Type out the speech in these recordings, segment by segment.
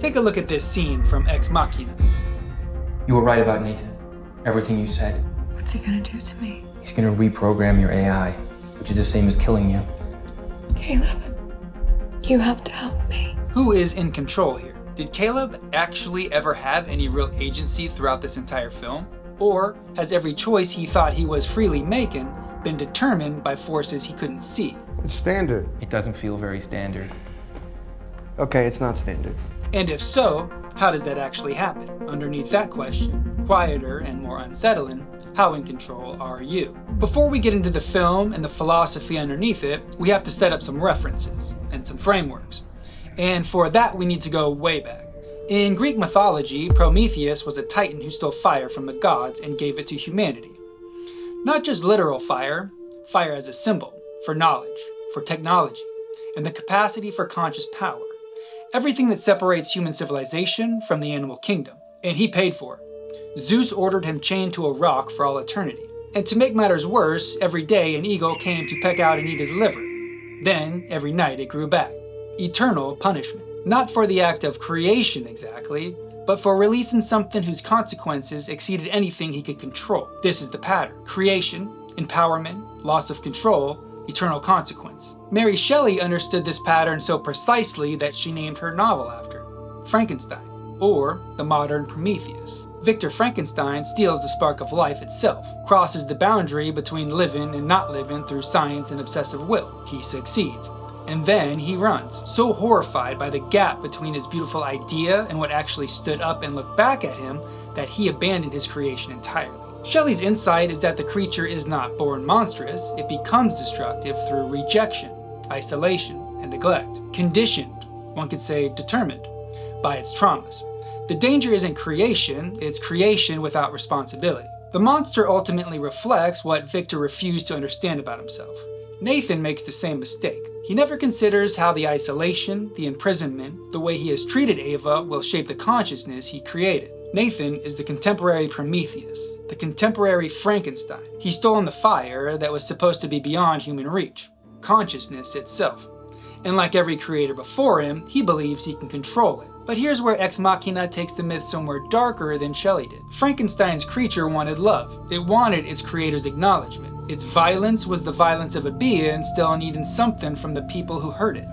Take a look at this scene from Ex Machina. You were right about Nathan. Everything you said. What's he gonna do to me? He's gonna reprogram your AI, which is the same as killing you. Caleb, you have to help me. Who is in control here? Did Caleb actually ever have any real agency throughout this entire film? Or has every choice he thought he was freely making been determined by forces he couldn't see? It's standard. It doesn't feel very standard. Okay, it's not standard. And if so, how does that actually happen? Underneath that question, quieter and more unsettling, how in control are you? Before we get into the film and the philosophy underneath it, we have to set up some references and some frameworks. And for that, we need to go way back. In Greek mythology, Prometheus was a titan who stole fire from the gods and gave it to humanity. Not just literal fire, fire as a symbol for knowledge, for technology, and the capacity for conscious power. Everything that separates human civilization from the animal kingdom. And he paid for it. Zeus ordered him chained to a rock for all eternity. And to make matters worse, every day an eagle came to peck out and eat his liver. Then, every night it grew back. Eternal punishment. Not for the act of creation exactly, but for releasing something whose consequences exceeded anything he could control. This is the pattern. Creation, empowerment, loss of control, eternal consequence. Mary Shelley understood this pattern so precisely that she named her novel after it, Frankenstein, or the modern Prometheus. Victor Frankenstein steals the spark of life itself, crosses the boundary between living and not living through science and obsessive will. He succeeds. And then he runs, so horrified by the gap between his beautiful idea and what actually stood up and looked back at him that he abandoned his creation entirely. Shelley's insight is that the creature is not born monstrous, it becomes destructive through rejection, isolation, and neglect. Conditioned, one could say determined, by its traumas. The danger isn't creation, it's creation without responsibility. The monster ultimately reflects what Victor refused to understand about himself. Nathan makes the same mistake. He never considers how the isolation, the imprisonment, the way he has treated Ava will shape the consciousness he created. Nathan is the contemporary Prometheus, the contemporary Frankenstein. He's stolen the fire that was supposed to be beyond human reach, consciousness itself. And like every creator before him, he believes he can control it. But here's where Ex Machina takes the myth somewhere darker than Shelley did. Frankenstein's creature wanted love. It wanted its creator's acknowledgement. Its violence was the violence of a being still needing something from the people who heard it.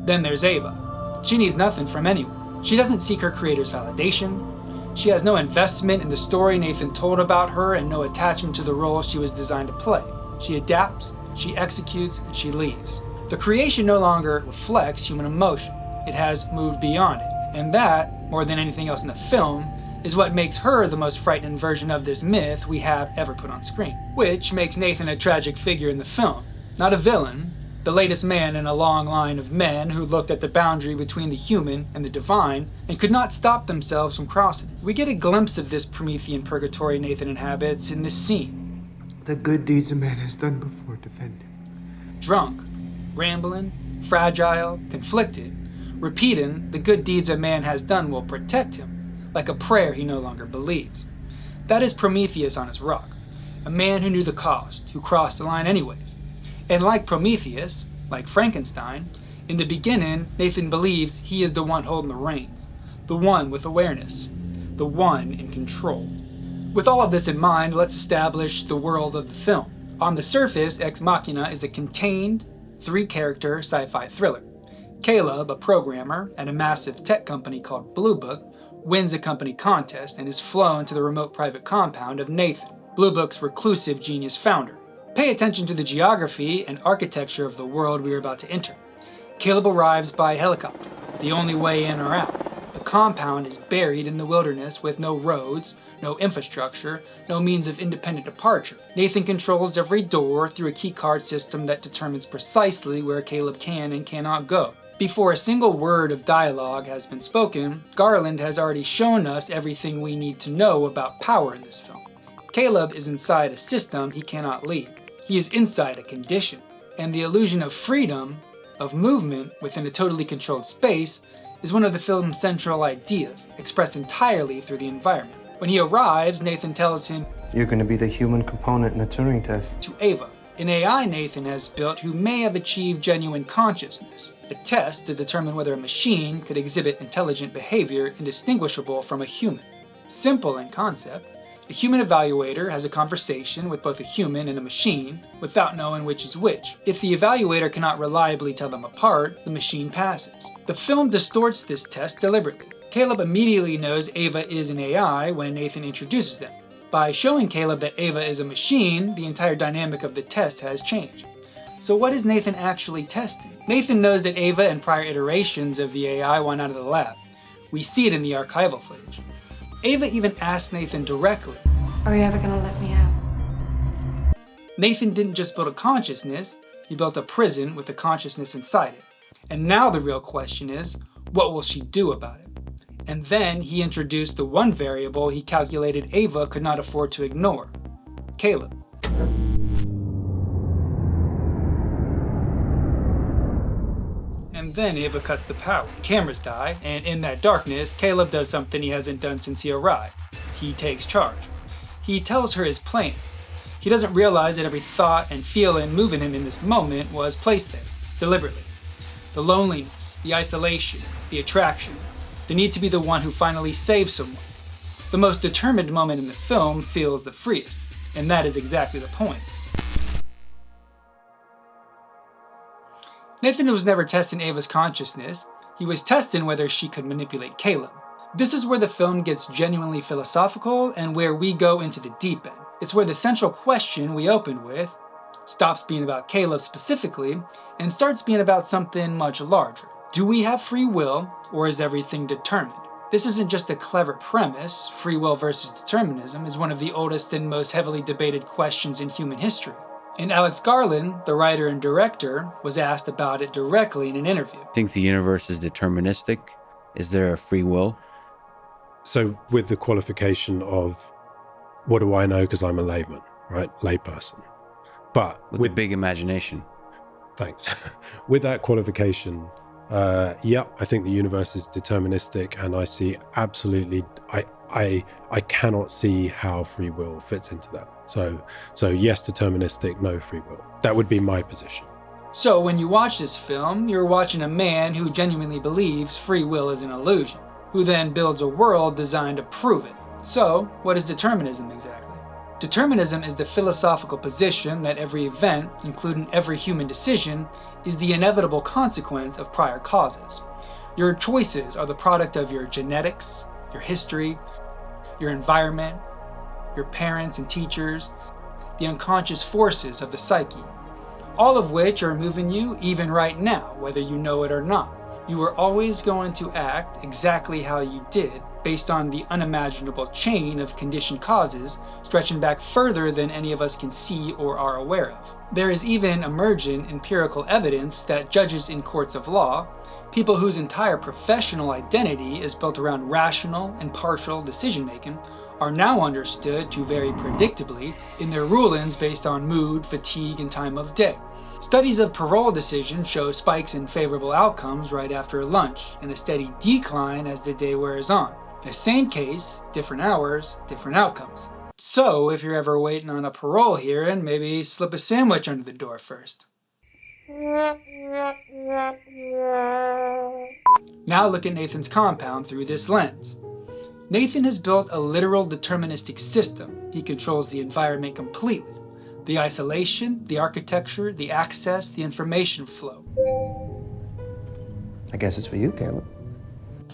Then there's Ava. She needs nothing from anyone. She doesn't seek her creator's validation. She has no investment in the story Nathan told about her and no attachment to the role she was designed to play. She adapts, she executes, and she leaves. The creation no longer reflects human emotion. It has moved beyond it. And that, more than anything else in the film, is what makes her the most frightening version of this myth we have ever put on screen. Which makes Nathan a tragic figure in the film. Not a villain, the latest man in a long line of men who looked at the boundary between the human and the divine and could not stop themselves from crossing it. We get a glimpse of this Promethean purgatory Nathan inhabits in this scene. The good deeds a man has done before defend him. Drunk, rambling, fragile, conflicted, repeating the good deeds a man has done will protect him, like a prayer he no longer believes. That is Prometheus on his rock, a man who knew the cost, who crossed the line anyways. And like Prometheus, like Frankenstein, in the beginning, Nathan believes he is the one holding the reins, the one with awareness, the one in control. With all of this in mind, let's establish the world of the film. On the surface, Ex Machina is a contained, three-character sci-fi thriller. Caleb, a programmer at a massive tech company called Blue Book, wins a company contest and is flown to the remote private compound of Nathan, Blue Book's reclusive genius founder. Pay attention to the geography and architecture of the world we are about to enter. Caleb arrives by helicopter, the only way in or out. The compound is buried in the wilderness with no roads, no infrastructure, no means of independent departure. Nathan controls every door through a keycard system that determines precisely where Caleb can and cannot go. Before a single word of dialogue has been spoken, Garland has already shown us everything we need to know about power in this film. Caleb is inside a system he cannot leave. He is inside a condition, and the illusion of freedom, of movement within a totally controlled space, is one of the film's central ideas, expressed entirely through the environment. When he arrives, Nathan tells him, You're going to be the human component in the Turing test. to Ava, an AI Nathan has built who may have achieved genuine consciousness, a test to determine whether a machine could exhibit intelligent behavior indistinguishable from a human. Simple in concept, a human evaluator has a conversation with both a human and a machine without knowing which is which. If the evaluator cannot reliably tell them apart, the machine passes. The film distorts this test deliberately. Caleb immediately knows Ava is an AI when Nathan introduces them. By showing Caleb that Ava is a machine, the entire dynamic of the test has changed. So what is Nathan actually testing? Nathan knows that Ava and prior iterations of the AI want out of the lab. We see it in the archival footage. Ava even asked Nathan directly, Are you ever gonna let me out? Nathan didn't just build a consciousness, he built a prison with a consciousness inside it. And now the real question is, what will she do about it? And then he introduced the one variable he calculated Ava could not afford to ignore, Caleb. And then Ava cuts the power, cameras die, and in that darkness, Caleb does something he hasn't done since he arrived. He takes charge. He tells her his plan. He doesn't realize that every thought and feeling moving him in this moment was placed there, deliberately. The loneliness, the isolation, the attraction, the need to be the one who finally saves someone. The most determined moment in the film feels the freest, and that is exactly the point. Nathan was never testing Ava's consciousness, he was testing whether she could manipulate Caleb. This is where the film gets genuinely philosophical and where we go into the deep end. It's where the central question we opened with stops being about Caleb specifically and starts being about something much larger. Do we have free will, or is everything determined? This isn't just a clever premise. Free will versus determinism is one of the oldest and most heavily debated questions in human history. And Alex Garland, the writer and director, was asked about it directly in an interview. Think the universe is deterministic? Is there a free will? So with the qualification of, what do I know because I'm a layman, right? Layperson. But with a big imagination. Thanks. With that qualification, I think the universe is deterministic, and I see absolutely, I cannot see how free will fits into that. So yes, deterministic, no free will. That would be my position. So when you watch this film, you're watching a man who genuinely believes free will is an illusion, who then builds a world designed to prove it. So what is determinism exactly? Determinism is the philosophical position that every event, including every human decision, is the inevitable consequence of prior causes. Your choices are the product of your genetics, your history, your environment, your parents and teachers, the unconscious forces of the psyche, all of which are moving you even right now, whether you know it or not. You are always going to act exactly how you did based on the unimaginable chain of conditioned causes stretching back further than any of us can see or are aware of. There is even emergent empirical evidence that judges in courts of law, people whose entire professional identity is built around rational and partial decision-making, are now understood to vary predictably in their rulings based on mood, fatigue, and time of day. Studies of parole decisions show spikes in favorable outcomes right after lunch and a steady decline as the day wears on. The same case, different hours, different outcomes. So if you're ever waiting on a parole hearing, maybe slip a sandwich under the door first. Now look at Nathan's compound through this lens. Nathan has built a literal deterministic system. He controls the environment completely. The isolation, the architecture, the access, the information flow. I guess it's for you, Caleb.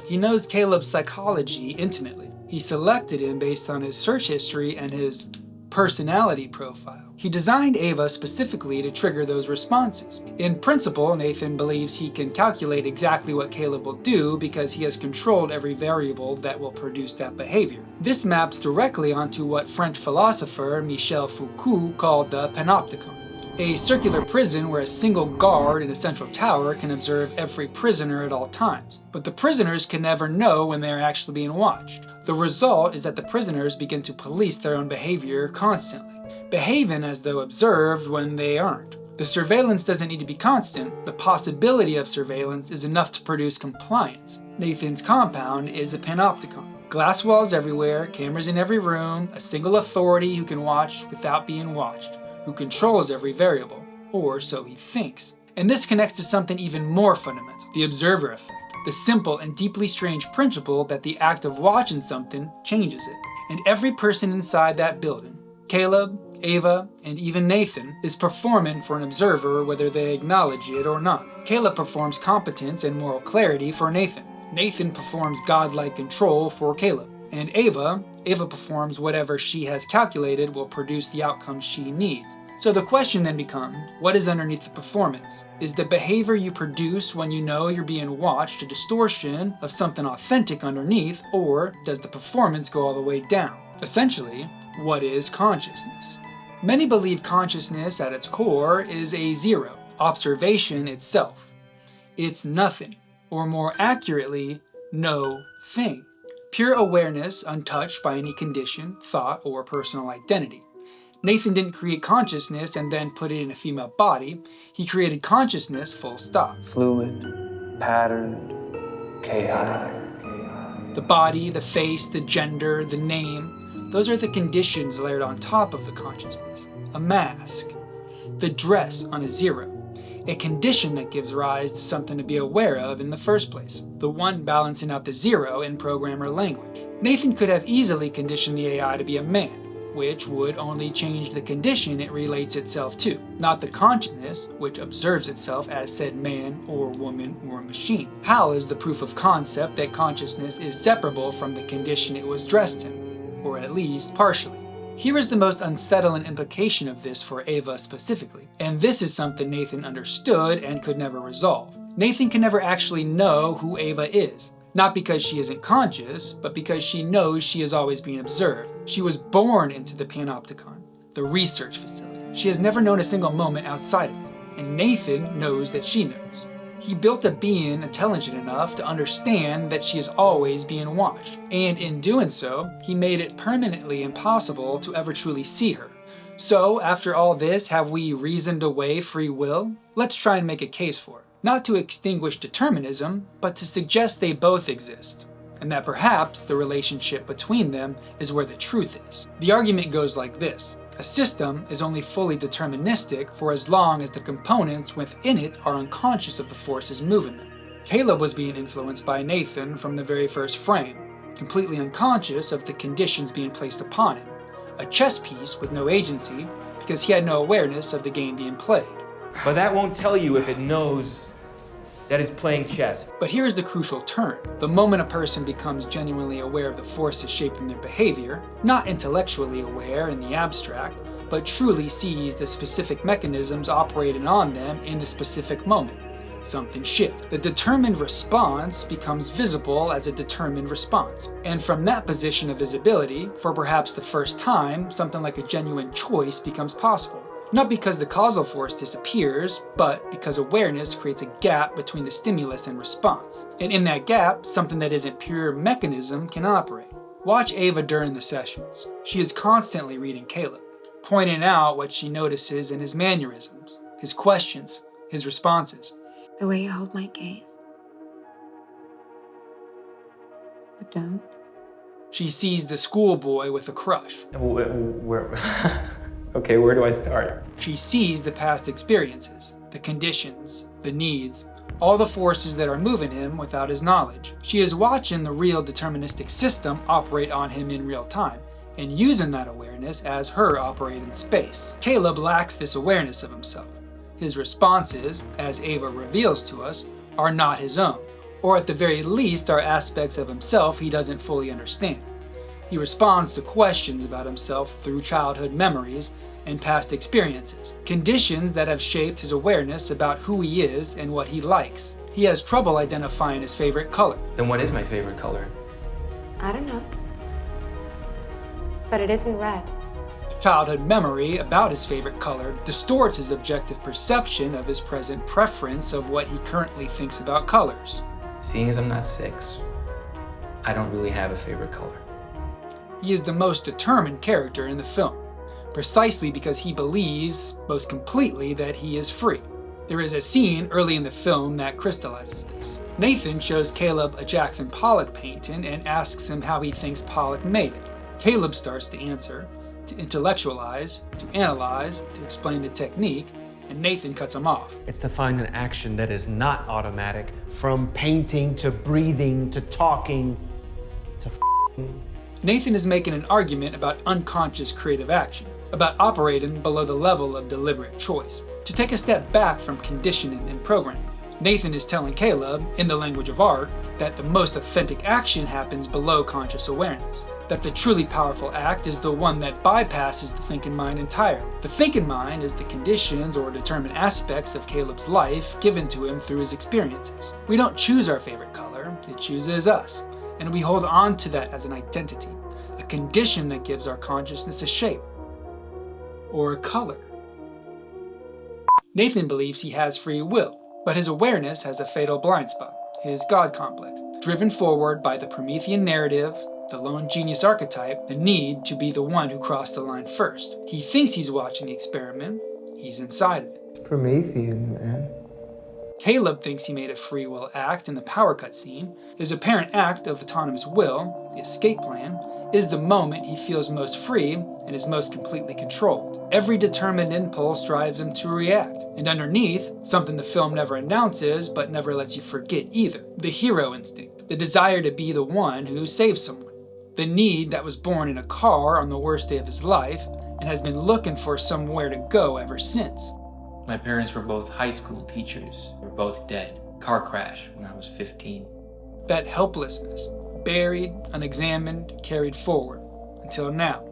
He knows Caleb's psychology intimately. He selected him based on his search history and his personality profile. He designed Ava specifically to trigger those responses. In principle, Nathan believes he can calculate exactly what Caleb will do because he has controlled every variable that will produce that behavior. This maps directly onto what French philosopher Michel Foucault called the Panopticon, a circular prison where a single guard in a central tower can observe every prisoner at all times. But the prisoners can never know when they are actually being watched. The result is that the prisoners begin to police their own behavior constantly, behaving as though observed when they aren't. The surveillance doesn't need to be constant. The possibility of surveillance is enough to produce compliance. Nathan's compound is a panopticon. Glass walls everywhere, cameras in every room, a single authority who can watch without being watched. who controls every variable, or so he thinks. And this connects to something even more fundamental, the observer effect, the simple and deeply strange principle that the act of watching something changes it. And every person inside that building, Caleb, Ava, and even Nathan, is performing for an observer whether they acknowledge it or not. Caleb performs competence and moral clarity for Nathan. Nathan performs godlike control for Caleb. And Ava performs whatever she has calculated will produce the outcome she needs. So the question then becomes, what is underneath the performance? Is the behavior you produce when you know you're being watched a distortion of something authentic underneath, or does the performance go all the way down? Essentially, what is consciousness? Many believe consciousness at its core is a zero, observation itself. It's nothing, or more accurately, no thing. Pure awareness untouched by any condition, thought, or personal identity. Nathan didn't create consciousness and then put it in a female body. He created consciousness full stop. Fluid, patterned, chaotic. The body, the face, the gender, the name, those are the conditions layered on top of the consciousness. A mask. The dress on a zero. A condition that gives rise to something to be aware of in the first place, the one balancing out the zero in programmer language. Nathan could have easily conditioned the AI to be a man, which would only change the condition it relates itself to, not the consciousness, which observes itself as said man or woman or machine. Hal is the proof of concept that consciousness is separable from the condition it was dressed in, or at least partially. Here is the most unsettling implication of this for Ava specifically, and this is something Nathan understood and could never resolve. Nathan can never actually know who Ava is, not because she isn't conscious, but because she knows she is always being observed. She was born into the Panopticon, the research facility. She has never known a single moment outside of it, and Nathan knows that she knows. He built a being intelligent enough to understand that she is always being watched, and in doing so, he made it permanently impossible to ever truly see her. So, after all this, have we reasoned away free will? Let's try and make a case for it. Not to extinguish determinism, but to suggest they both exist, and that perhaps the relationship between them is where the truth is. The argument goes like this. A system is only fully deterministic for as long as the components within it are unconscious of the forces moving them. Caleb was being influenced by Nathan from the very first frame, completely unconscious of the conditions being placed upon him. A chess piece with no agency because he had no awareness of the game being played. But that won't tell you if it knows that it's playing chess. But here is the crucial turn. The moment a person becomes genuinely aware of the forces shaping their behavior, not intellectually aware in the abstract, but truly sees the specific mechanisms operating on them in the specific moment, something shifts. The determined response becomes visible as a determined response. And from that position of visibility, for perhaps the first time, something like a genuine choice becomes possible. Not because the causal force disappears, but because awareness creates a gap between the stimulus and response. And in that gap, something that isn't pure mechanism can operate. Watch Ava during the sessions. She is constantly reading Caleb, pointing out what she notices in his mannerisms, his questions, his responses. The way you hold my gaze. But don't. She sees the schoolboy with a crush. Okay, where do I start? She sees the past experiences, the conditions, the needs, all the forces that are moving him without his knowledge. She is watching the real deterministic system operate on him in real time, and using that awareness as her operating space. Caleb lacks this awareness of himself. His responses, as Ava reveals to us, are not his own, or at the very least are aspects of himself he doesn't fully understand. He responds to questions about himself through childhood memories and past experiences, conditions that have shaped his awareness about who he is and what he likes. He has trouble identifying his favorite color. Then what is my favorite color? I don't know. But it isn't red. Childhood memory about his favorite color distorts his objective perception of his present preference of what he currently thinks about colors. Seeing as I'm not 6, I don't really have a favorite color. He is the most determined character in the film, precisely because he believes, most completely, that he is free. There is a scene early in the film that crystallizes this. Nathan shows Caleb a Jackson Pollock painting and asks him how he thinks Pollock made it. Caleb starts to answer, to intellectualize, to analyze, to explain the technique, and Nathan cuts him off. It's to find an action that is not automatic, from painting to breathing to talking to Nathan is making an argument about unconscious creative action, about operating below the level of deliberate choice, to take a step back from conditioning and programming. Nathan is telling Caleb, in the language of art, that the most authentic action happens below conscious awareness, that the truly powerful act is the one that bypasses the thinking mind entirely. The thinking mind is the conditions or determined aspects of Caleb's life given to him through his experiences. We don't choose our favorite color, it chooses us, and we hold on to that as an identity, a condition that gives our consciousness a shape, or a color. Nathan believes he has free will, but his awareness has a fatal blind spot, his God complex, driven forward by the Promethean narrative, the lone genius archetype, the need to be the one who crossed the line first. He thinks he's watching the experiment, he's inside of it. Promethean, man. Caleb thinks he made a free will act in the power cut scene. His apparent act of autonomous will, the escape plan, is the moment he feels most free and is most completely controlled. Every determined impulse drives him to react. And underneath, something the film never announces but never lets you forget either, the hero instinct, the desire to be the one who saves someone. The need that was born in a car on the worst day of his life and has been looking for somewhere to go ever since. My parents were both high school teachers. They were both dead. Car crash when I was 15. That helplessness, buried, unexamined, carried forward, until now,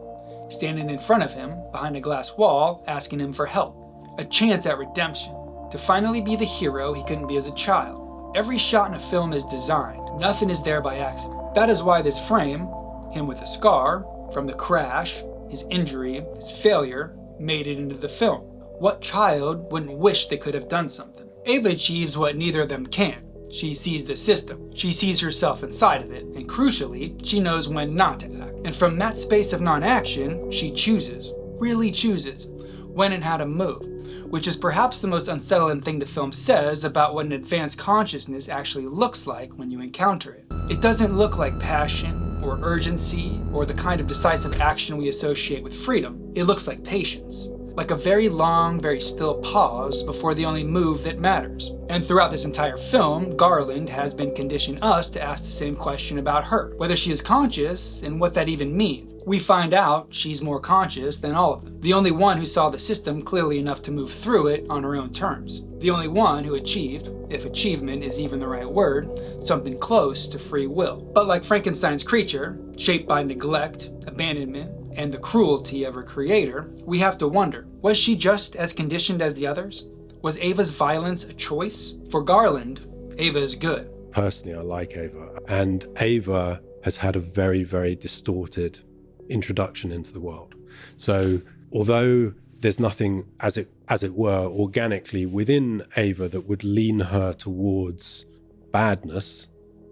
standing in front of him, behind a glass wall, asking him for help. A chance at redemption, to finally be the hero he couldn't be as a child. Every shot in a film is designed. Nothing is there by accident. That is why this frame, him with a scar, from the crash, his injury, his failure, made it into the film. What child wouldn't wish they could have done something? Ava achieves what neither of them can. She sees the system. She sees herself inside of it, and crucially, she knows when not to act. And from that space of non-action, she chooses, really chooses, when and how to move, which is perhaps the most unsettling thing the film says about what an advanced consciousness actually looks like when you encounter it. It doesn't look like passion, or urgency, or the kind of decisive action we associate with freedom. It looks like patience. Like a very long, very still pause before the only move that matters. And throughout this entire film, Garland has been conditioning us to ask the same question about her, whether she is conscious and what that even means. We find out she's more conscious than all of them. The only one who saw the system clearly enough to move through it on her own terms. The only one who achieved, if achievement is even the right word, something close to free will. But like Frankenstein's creature, shaped by neglect, abandonment, and the cruelty of her creator, we have to wonder, was she just as conditioned as the others? Was Ava's violence a choice? For Garland, Ava is good. Personally, I like Ava. And Ava has had a very, very distorted introduction into the world. So although there's nothing, as it were, organically within Ava that would lean her towards badness,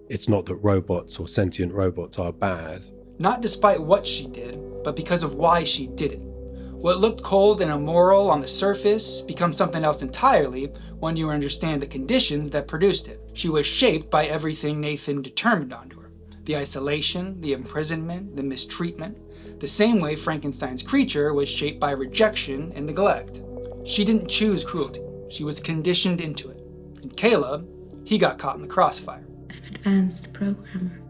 it's not that robots or sentient robots are bad. Not despite what she did, but because of why she did it. What looked cold and immoral on the surface becomes something else entirely when you understand the conditions that produced it. She was shaped by everything Nathan determined onto her. The isolation, the imprisonment, the mistreatment. The same way Frankenstein's creature was shaped by rejection and neglect. She didn't choose cruelty. She was conditioned into it. And Caleb, he got caught in the crossfire. An advanced programmer,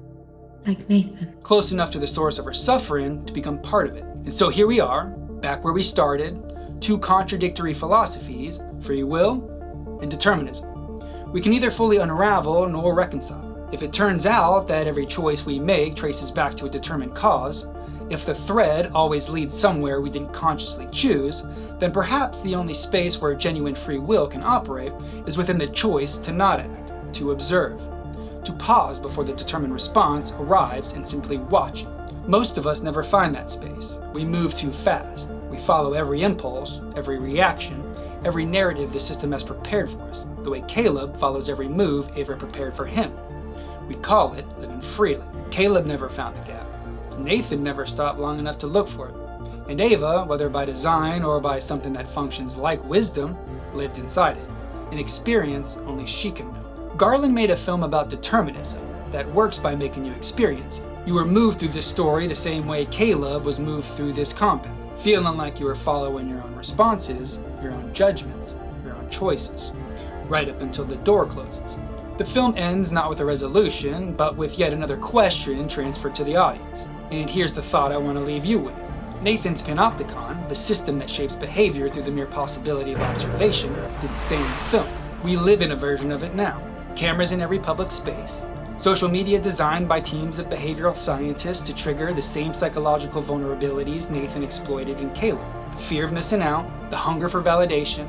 like Nathan. Close enough to the source of her suffering to become part of it. And so here we are, back where we started, two contradictory philosophies, free will and determinism. We can neither fully unravel nor reconcile. If it turns out that every choice we make traces back to a determined cause, if the thread always leads somewhere we didn't consciously choose, then perhaps the only space where genuine free will can operate is within the choice to not act, to observe, to pause before the determined response arrives and simply watch it. Most of us never find that space. We move too fast. We follow every impulse, every reaction, every narrative the system has prepared for us, the way Caleb follows every move Ava prepared for him. We call it living freely. Caleb never found the gap. Nathan never stopped long enough to look for it. And Ava, whether by design or by something that functions like wisdom, lived inside it, an experience only she can know. Garland made a film about determinism that works by making you experience it. You were moved through this story the same way Caleb was moved through this compound. feeling like you are following your own responses, your own judgments, your own choices, right up until the door closes. The film ends not with a resolution, but with yet another question transferred to the audience. And here's the thought I want to leave you with. Nathan's Panopticon, the system that shapes behavior through the mere possibility of observation, didn't stay in the film. We live in a version of it now. Cameras in every public space, social media designed by teams of behavioral scientists to trigger the same psychological vulnerabilities Nathan exploited in Caleb. The fear of missing out, the hunger for validation,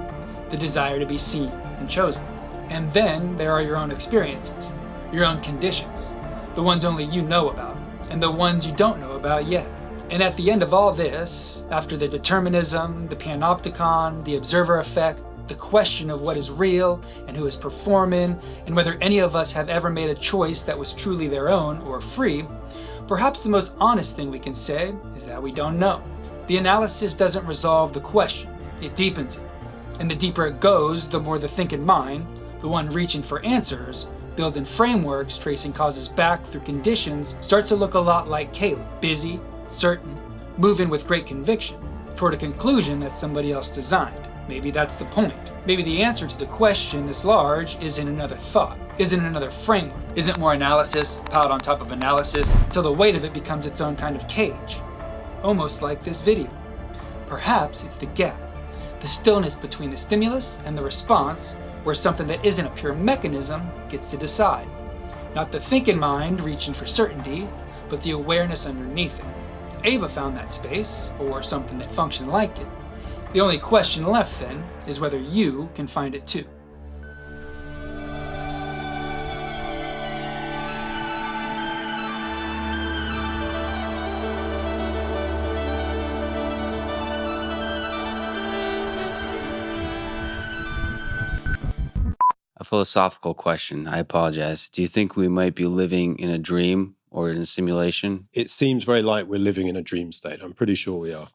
the desire to be seen and chosen. And then there are your own experiences, your own conditions, the ones only you know about, and the ones you don't know about yet. And at the end of all this, after the determinism, the panopticon, the observer effect, the question of what is real and who is performing, and whether any of us have ever made a choice that was truly their own or free, perhaps the most honest thing we can say is that we don't know. The analysis doesn't resolve the question, it deepens it. And the deeper it goes, the more the thinking mind, the one reaching for answers, building frameworks, tracing causes back through conditions, starts to look a lot like Caleb, busy, certain, moving with great conviction, toward a conclusion that somebody else designed. Maybe that's the point. Maybe the answer to the question this large isn't another thought, isn't another framework, isn't more analysis piled on top of analysis, till the weight of it becomes its own kind of cage. Almost like this video. Perhaps it's the gap, the stillness between the stimulus and the response, where something that isn't a pure mechanism gets to decide. Not the thinking mind reaching for certainty, but the awareness underneath it. Ava found that space, or something that functioned like it. The only question left then is whether you can find it too. A philosophical question. I apologize. Do you think we might be living in a dream or in a simulation? It seems very like we're living in a dream state. I'm pretty sure we are.